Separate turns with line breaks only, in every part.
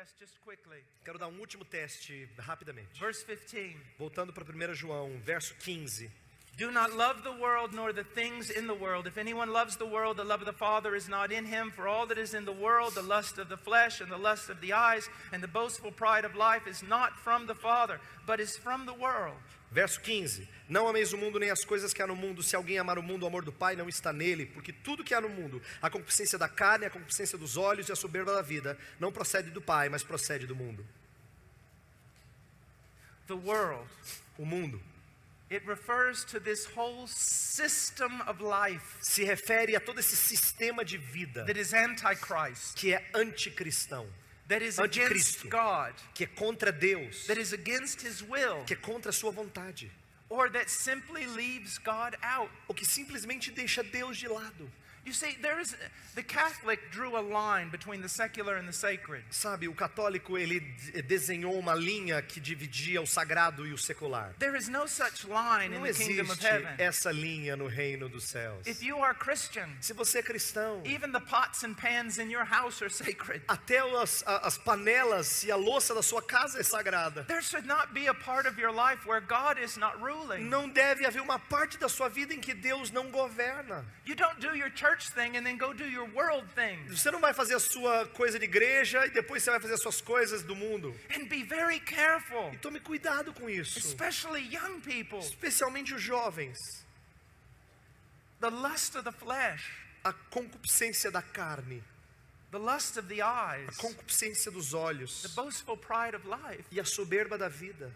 test just quickly.
Quero dar um último teste rapidamente.
Verse 15.
Voltando para 1 João, verso 15.
Do not love the world nor the things in the world. If anyone loves the world, the love of the Father is not in him. For all that is in the world, the lust of the flesh and the lust of the eyes and the boastful pride of life is not from the Father, but is from the world.
Verso 15. Não ameis o mundo nem as coisas que há no mundo. Se alguém amar o mundo, o amor do Pai não está nele. Porque tudo que há no mundo, a concupiscência da carne, a concupiscência dos olhos e a soberba da vida, não procede do Pai, mas procede do mundo.
The world.
O mundo.
It refers to this whole system of life
Se refere a todo esse sistema de vida
that is antichrist,
que é anticristão,
that is against
anticristo,
God,
que é contra Deus,
that is against His will,
que é contra a sua vontade,
or that simply leaves God out.
ou que simplesmente deixa Deus de lado.
You see, the Catholic drew a line between the secular and the sacred.
Sabe, o católico ele desenhou uma linha que dividia o sagrado e o secular.
There is no such line in
Não
the kingdom of
existe
heaven.
essa linha no reino dos céus.
If you are Christian,
Se você é cristão,
even the pots and pans in your house are sacred.
até as panelas e a louça da sua casa é sagrada.
There should not be a part of your life where God is not ruling.
Não deve haver uma parte da sua vida em que Deus não governa.
You don't do your church thing and then go do your world thing.
Você não vai fazer a sua coisa de igreja e depois você vai fazer as suas coisas do mundo.
And be very careful,
E tome cuidado com isso.
especially young people.
Especialmente os jovens.
The lust of the flesh,
A concupiscência da carne,
the lust of the eyes,
a concupiscência dos
the
olhos
boastful pride of life.
e a soberba da vida.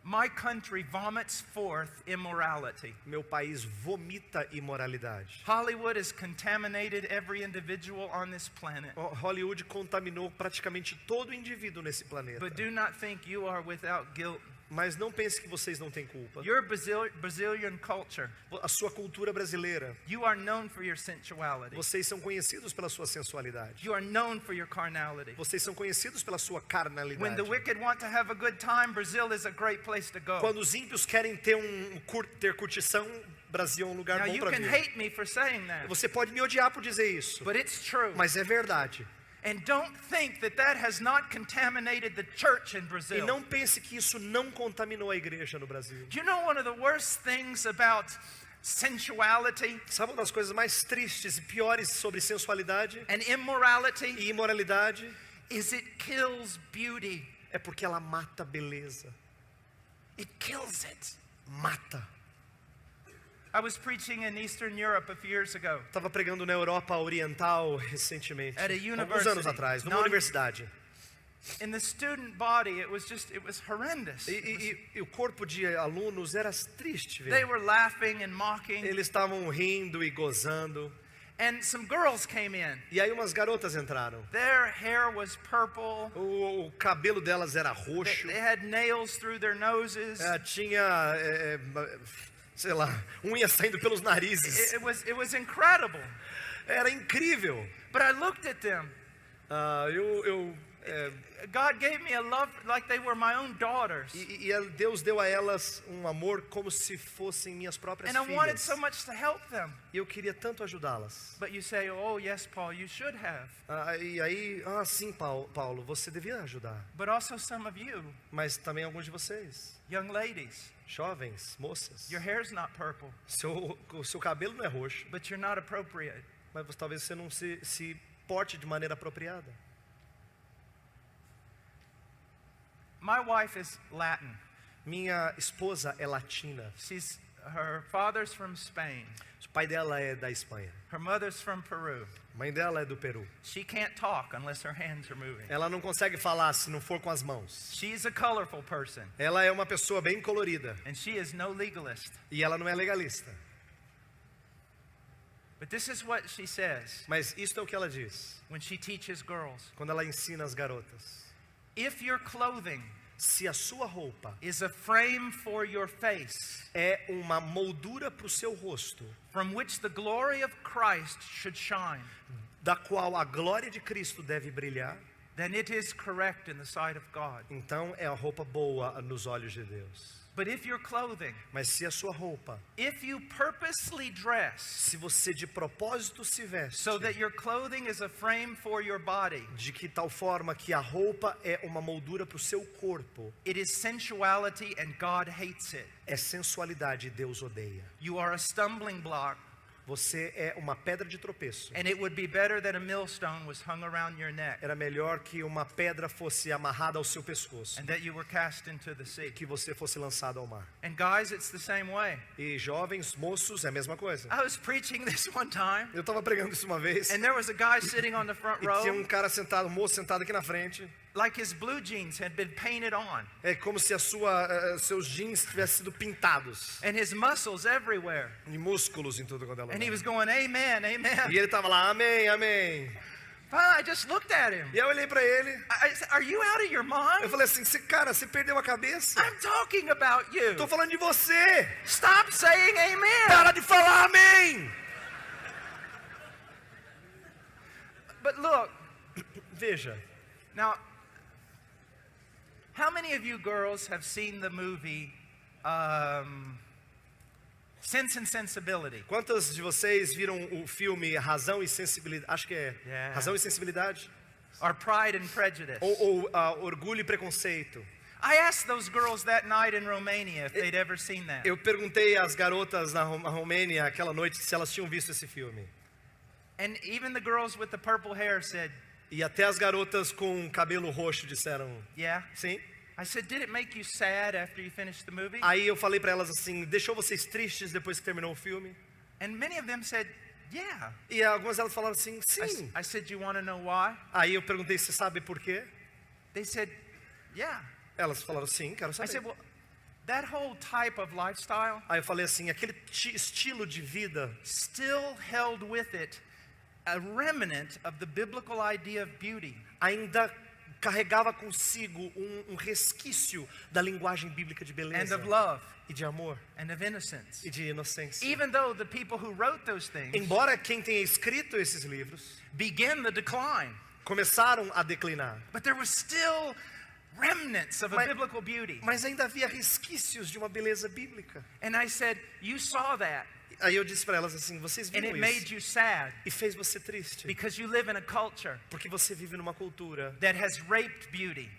My country vomits forth immorality.
Meu país vomita imoralidade.
Hollywood has contaminated every individual on this planet.
Hollywood contaminou praticamente todo indivíduo nesse planeta.
But do not think you are without guilt.
Mas não pense que vocês não têm culpa.
Your Brazilian culture,
A sua cultura brasileira,
you are known for your sensuality.
vocês são conhecidos pela sua sensualidade.
You are known for your carnality.
Vocês são conhecidos pela sua
When
carnalidade.
the wicked want to have a good time, Brazil is a great place to go.
Quando os ímpios querem ter curtição, Brasil é um lugar
Now
bom
you
para
can
vir.
hate me for saying that,
Você pode me odiar por dizer isso,
but it's true.
mas é verdade.
And don't think that that has not contaminated the church in
E
Brazil.
não pense que isso não contaminou a igreja no Brasil.
Do you know one of the worst things about sensuality
Sabe uma das coisas mais tristes e piores sobre sensualidade
and immorality
e imoralidade?
is it kills beauty.
É porque ela mata a beleza.
It kills it.
Mata.
I was preaching in Eastern Europe a few years ago.
Estava pregando na Europa Oriental recentemente,
At a
alguns
university.
anos atrás, numa
Non-
universidade.
In the student body, it was horrendous.
E o corpo de alunos era triste,
They
velho.
were laughing and mocking.
Eles estavam rindo e gozando.
And some girls came in.
E aí umas garotas entraram.
Their hair was purple.
O cabelo delas era roxo.
They had nails through their noses.
Tinha, sei lá, unha saindo pelos narizes.
It was incredible.
Era incrível.
But I looked at them. God gave me a love like they were my own daughters.
E Deus deu a elas um amor como se fossem minhas próprias
And I wanted
filhas.
so much to help them.
E eu queria tanto ajudá-las.
But you say, oh, yes, Paul, you should have.
E aí, sim, Paulo, você devia ajudar.
But also some of you,
Mas também alguns de vocês,
young ladies,
jovens, moças,
your hair's not purple,
o seu cabelo não é roxo,
but you're not appropriate.
mas talvez você não se porte de maneira apropriada.
My wife is Latin.
Minha esposa é latina.
Her father's from Spain.
O pai dela é da Espanha.
Her mother's from Peru.
A mãe dela é do Peru.
She can't talk unless her hands are moving.
Ela não consegue falar se não for com as mãos.
She's a colorful person,
Ela é uma pessoa bem colorida.
and she is no legalist.
E ela não é legalista.
But this is what she says
Mas isso é o que ela diz
when she teaches girls.
quando ela ensina as garotas.
If your clothing
Se a sua roupa
is a frame for your face,
é uma moldura para o seu rosto,
from which the glory of Christ should shine,
da qual a glória de Cristo deve brilhar,
then it is correct in the sight of God.
então é a roupa boa nos olhos de Deus.
But if your clothing,
Mas se a sua roupa,
if you purposely dress
se você de propósito se veste,
so that your clothing is a frame for your body,
de que tal forma que a roupa é uma moldura para o seu corpo,
it is sensuality and God hates it.
é sensualidade e Deus odeia.
You are a stumbling block,
Você é uma pedra de tropeço.
and it would be better that a millstone was hung around your neck
Era melhor que uma pedra fosse amarrada ao seu pescoço,
and that you were cast into the sea.
que você fosse lançado ao mar.
And guys, it's the same way.
E jovens, moços, é a mesma coisa.
I was preaching this one time,
Eu estava pregando isso uma vez,
and there was a guy sitting on the front
e tinha
row,
cara sentado, um moço sentado aqui na frente.
like his blue jeans had been painted on,
É como se seus jeans tivessem sido pintados.
and his muscles everywhere.
E músculos em tudo quanto é lugar.
And he was going, amen, amen.
E ele estava lá, amém, amém.
Finally, I just looked at him.
E eu olhei para ele,
I said, are you out of your
eu
mind?
falei assim, cara, você perdeu a cabeça?
I'm talking about you.
Estou falando de você.
Stop saying amen.
Para de falar amém.
But look,
Veja,
now, how many of you girls have seen the movie Sense and Sensibility?
quantas de vocês viram o filme Razão e Sensibilidade? Acho que é
Yeah.
Razão e Sensibilidade?
Or Pride and Prejudice?
Ou Orgulho e Preconceito.
I asked those girls that night in Romania if they'd ever seen that.
Eu perguntei às garotas na Romênia aquela noite se elas tinham visto esse filme.
And even the girls with the purple hair said,
E até as garotas com cabelo roxo disseram
yeah.
sim.
I said, did it make you sad after you finished the movie?
Aí eu falei para elas assim, deixou vocês tristes depois que terminou o filme?
And many of them said, yeah.
E algumas delas falaram assim, sim.
I said, you want to know why?
Aí eu perguntei, você sabe por quê?
They said, yeah.
Elas falaram, sim, quero
I
saber.
said, well, that whole type of lifestyle
Aí eu falei assim, aquele estilo de vida
still held with it a remnant of the biblical idea of beauty.
ainda carregava consigo um resquício da linguagem bíblica de
And
beleza
of love
e de amor
and of innocence.
e de inocência.
Even though the people who wrote those things
Embora quem tenha escrito esses livros
began the decline,
começaram a declinar,
but there was still remnants of a
Mas-
biblical beauty.
mas ainda havia resquícios de uma beleza bíblica.
And I said, you saw that,
Aí eu disse para elas assim, vocês
and
viram
it
isso?
made you sad
E fez você triste,
because you live in a culture
porque você vive numa cultura
that has raped beauty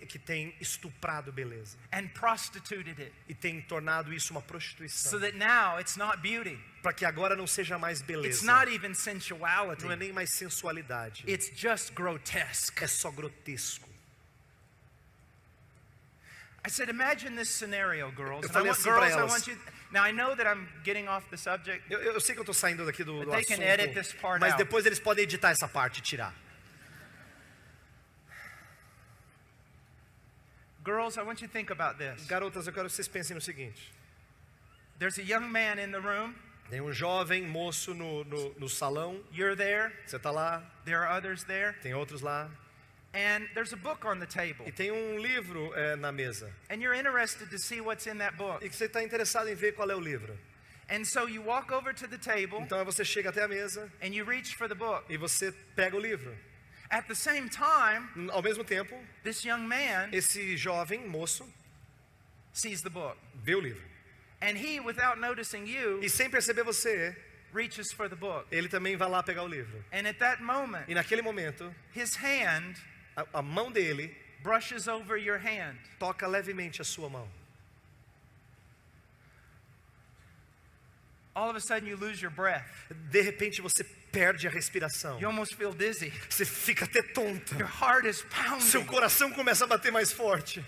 que tem estuprado beleza
and prostituted it,
e tem tornado isso uma
so
prostituição,
that now it's not beauty.
para que agora não seja mais
It's
beleza,
not even sensuality.
não é nem mais sensualidade,
It's just grotesque.
é só grotesco.
I said, imagine this scenario, girls.
Eu
And
falei assim pra
girls, I
elas.
want you. Now I know that I'm getting off the subject.
Eu sei que eu estou saindo daqui do
But they can edit this
assunto,
part
mas
out.
depois eles podem editar essa parte e tirar.
Girls, I want you to think about this.
Garotas, eu quero que vocês pensem no seguinte:
There's a young man in the room.
tem um jovem moço no salão,
You're there.
você está lá,
There are others there.
tem outros lá,
And there's a book on the table.
e tem um livro na mesa,
And you're interested to see what's in that book.
e que você está interessado em ver qual é o livro.
And so you walk over to the table
Então você chega até a mesa
and you reach for the book.
e você pega o livro.
At the same time,
Ao mesmo tempo,
this young man
esse jovem moço
sees the book.
vê o livro.
And he, without noticing you,
E sem perceber você,
reaches for the book.
ele também vai lá pegar o livro.
And at that moment,
E naquele momento,
his hand
a mão dele
brushes over your hand.
toca levemente a sua mão.
All of a sudden you lose your breath.
De repente você perde a respiração.
You almost feel dizzy.
Você fica até tonta.
Your heart is
Seu
pounding.
coração começa a bater mais forte.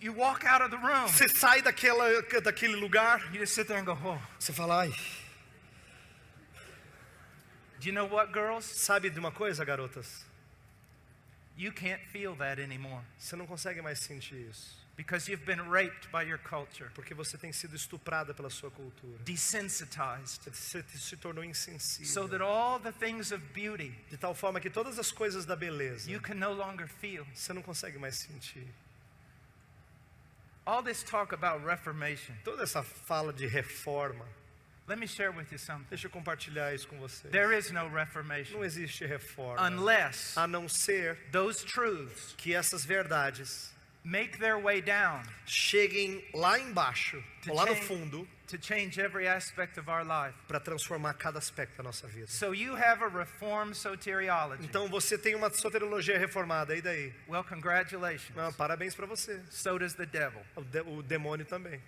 You walk out of the room.
Você sai daquele lugar.
You just sit there and go, oh.
Você fala, ai.
Do you know what, girls?
Sabe de uma coisa, garotas?
You can't feel that anymore
Você não consegue mais sentir isso.
because you've been raped by your culture,
Porque você tem sido estuprada pela sua cultura.
desensitized,
Você se tornou
so
insensível.
that all the things of beauty
De tal forma que todas as coisas da beleza,
you can no longer feel.
você não consegue mais sentir.
All this talk about reformation.
Toda essa fala de reforma,
Let me share with you something.
deixa eu compartilhar isso com vocês.
There is no
Não
reformation
existe reforma,
unless
a não ser
those truths
que essas verdades
make their way down
cheguem lá embaixo, ou lá no fundo,
to change every aspect of our life.
para transformar cada aspecto da nossa vida.
So you have a reformed soteriology.
Então você tem uma soteriologia reformada, e daí?
Well, congratulations.
Parabéns para você.
So does the devil.
O demônio também.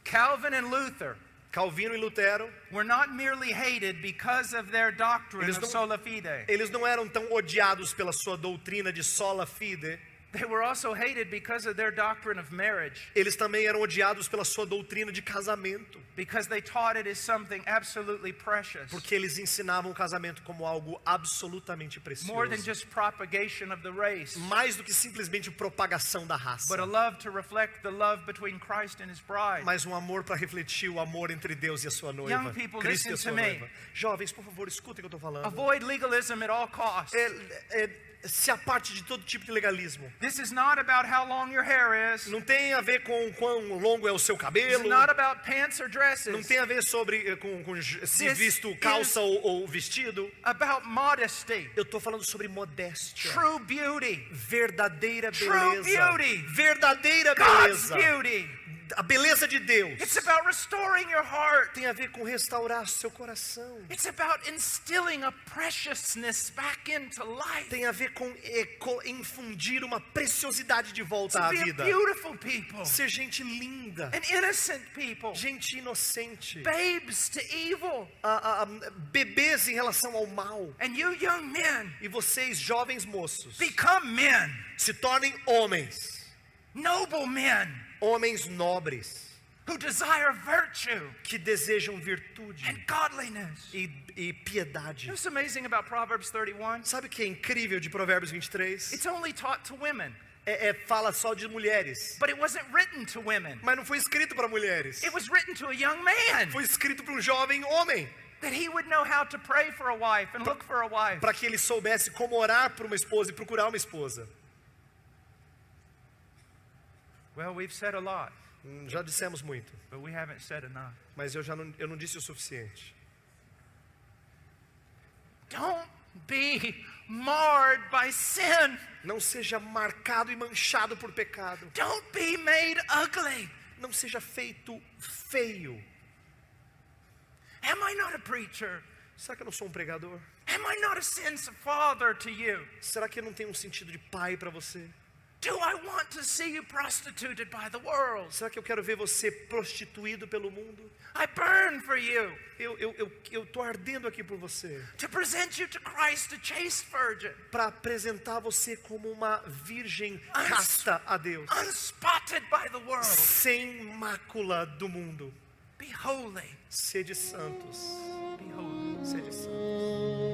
Calvin and Luther
Calvino e Lutero,
were not merely hated because of their doctrine of sola fide.
eles não eram tão odiados pela sua doutrina de sola fide.
They were also hated because of their doctrine of marriage.
Eles também eram odiados pela sua doutrina de casamento.
Because they taught it as something absolutely precious.
Porque eles ensinavam o casamento como algo absolutamente precioso.
More than just propagation of the race.
Mais do que simplesmente propagação da raça.
But a love to reflect the love between Christ and his bride.
Mas um amor para refletir o amor entre Deus e a sua noiva.
Young people,
Cristo e a
listen
sua
to
noiva.
me.
Jovens, por favor, escutem o que eu estou falando.
Avoid legalism at all costs.
Se aparte de todo tipo de legalismo.
This is not about how long your hair is.
Não tem a ver com quão longo é o seu
This
cabelo.
is not about pants or dresses.
Não tem a ver sobre se visto calça ou vestido.
About modesty.
Eu estou falando sobre modéstia.
True beauty.
Verdadeira
True
beleza.
beauty.
Verdadeira
God's
beleza.
beauty.
A beleza de Deus.
It's about restoring your heart.
Tem a ver com restaurar seu coração.
It's about instilling a preciousness back into life.
Tem a ver com infundir uma preciosidade de volta à
To be
vida.
a beautiful people.
Ser gente linda.
An innocent people.
Gente inocente.
Babes to evil.
Bebês em relação ao mal.
And you young men,
E vocês, jovens moços,
become men.
se tornem homens.
Noble men.
Homens nobres.
Who desire virtue.
Que desejam virtude.
And godliness.
E piedade.
You know what's amazing about Proverbs 31?
Sabe o que é incrível de Provérbios 23?
It's only taught to women.
Fala só de mulheres.
But it wasn't written to women.
Mas não foi escrito para mulheres.
It was written to a young man.
Foi escrito para um jovem homem.
That he would know how to pray for a wife and look for a wife.
Para que ele soubesse como orar por uma esposa e procurar uma esposa.
Well, we've said a lot.
Já dissemos muito.
But we haven't said enough.
Mas eu não disse o suficiente.
Don't be marred by sin.
Não seja marcado e manchado por pecado.
Don't be made ugly.
Não seja feito feio.
Am I not a preacher?
Será que eu não sou um pregador?
Am I not a sense of father to you?
Será que eu não tenho um sentido de pai para você?
Do I want to see you prostituted by the world?
Será que eu quero ver você prostituído pelo mundo?
I burn for you.
Eu tô ardendo aqui por você.
To present you to Christ, a chaste virgin.
Para apresentar você como uma virgem casta a Deus.
Unspotted by the world.
Sem mácula do mundo.
Be holy.
Sede santos.
Be holy.
Sede santos.